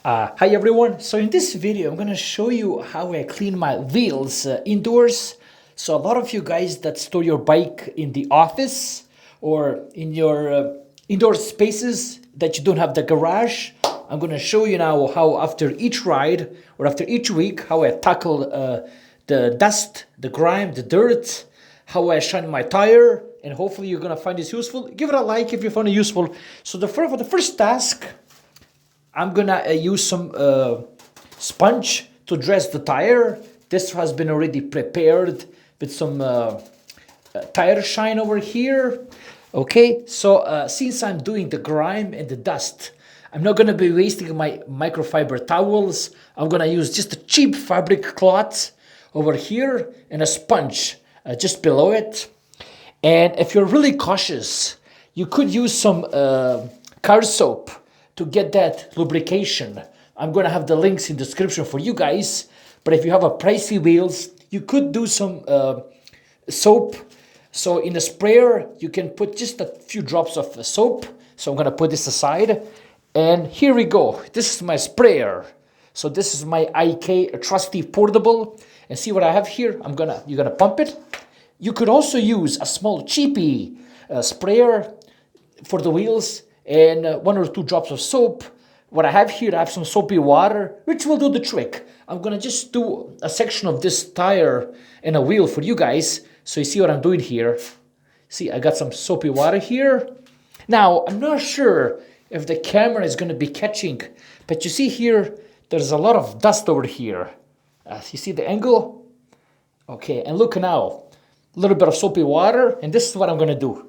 Hi everyone, so in this video I'm gonna show you how I clean my wheels indoors. So a lot of you guys that store your bike in the office or in your indoor spaces that you don't have the garage, I'm gonna show you now how after each ride or after each week how I tackle the dust, the grime, the dirt, how I shine my tire, and hopefully you're gonna find this useful. Give it a like if you find it useful. So for the first task, I'm gonna use some sponge to dress the tire. This has been already prepared with some tire shine over here. Okay, so since I'm doing the grime and the dust, I'm not gonna be wasting my microfiber towels. I'm gonna use just a cheap fabric cloth over here and a sponge just below it. And if you're really cautious, you could use some car soap to get that lubrication. I'm gonna have the links in the description for you guys, but if you have a pricey wheels, you could do some soap. So in a sprayer, you can put just a few drops of soap. So I'm gonna put this aside, and here we go. This is my sprayer. So this is my IK trusty portable, and see what I have here? You're gonna pump it. You could also use a small cheapy sprayer for the wheels, and 1 or 2 drops of soap. What I have here, I have some soapy water, which will do the trick. I'm gonna just do a section of this tire and a wheel for you guys, so you see what I'm doing here. See, I got some soapy water here. Now, I'm not sure if the camera is gonna be catching, but you see here, there's a lot of dust over here. You see the angle? Okay, and look now, a little bit of soapy water, and this is what I'm gonna do.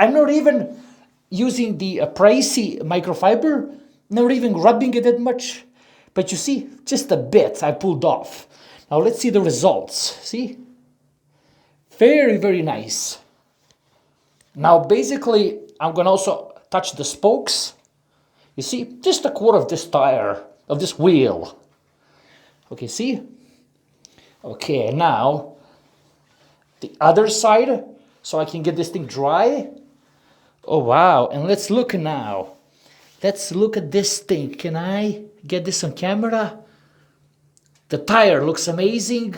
I'm not even using the pricey microfiber, not even rubbing it that much, but you see, just a bit I pulled off. Now let's see the results, see? Very, very nice. Now basically, I'm gonna also touch the spokes. You see, just a quarter of this tire, of this wheel. Okay, see? Okay, now, the other side, so I can get this thing dry. Oh wow, and let's look now. Let's look at this thing. Can I get this on camera? The tire looks amazing.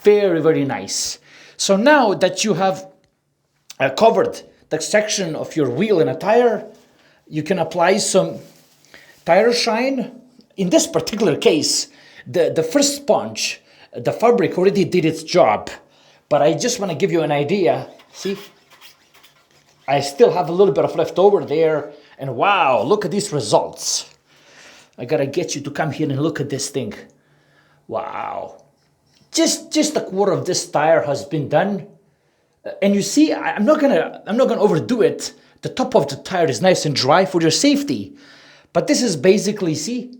Very, very nice. So now that you have covered the section of your wheel in a tire, you can apply some tire shine. In this particular case, the first sponge, the fabric already did its job. But I just want to give you an idea. See, I still have a little bit of left over there. And wow, look at these results. I gotta get you to come here and look at this thing. Wow. Just a quarter of this tire has been done. And you see, I'm not gonna overdo it. The top of the tire is nice and dry for your safety. But this is basically, see,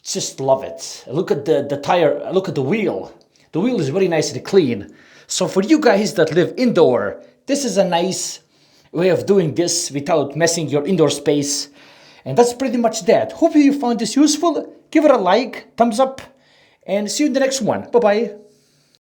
just love it. Look at the tire, look at the wheel. The wheel is very nice and clean. So for you guys that live indoor, this is a nice way of doing this without messing your indoor space. And that's pretty much that. Hope you found this useful. Give it a like, thumbs up, and see you in the next one. Bye-bye.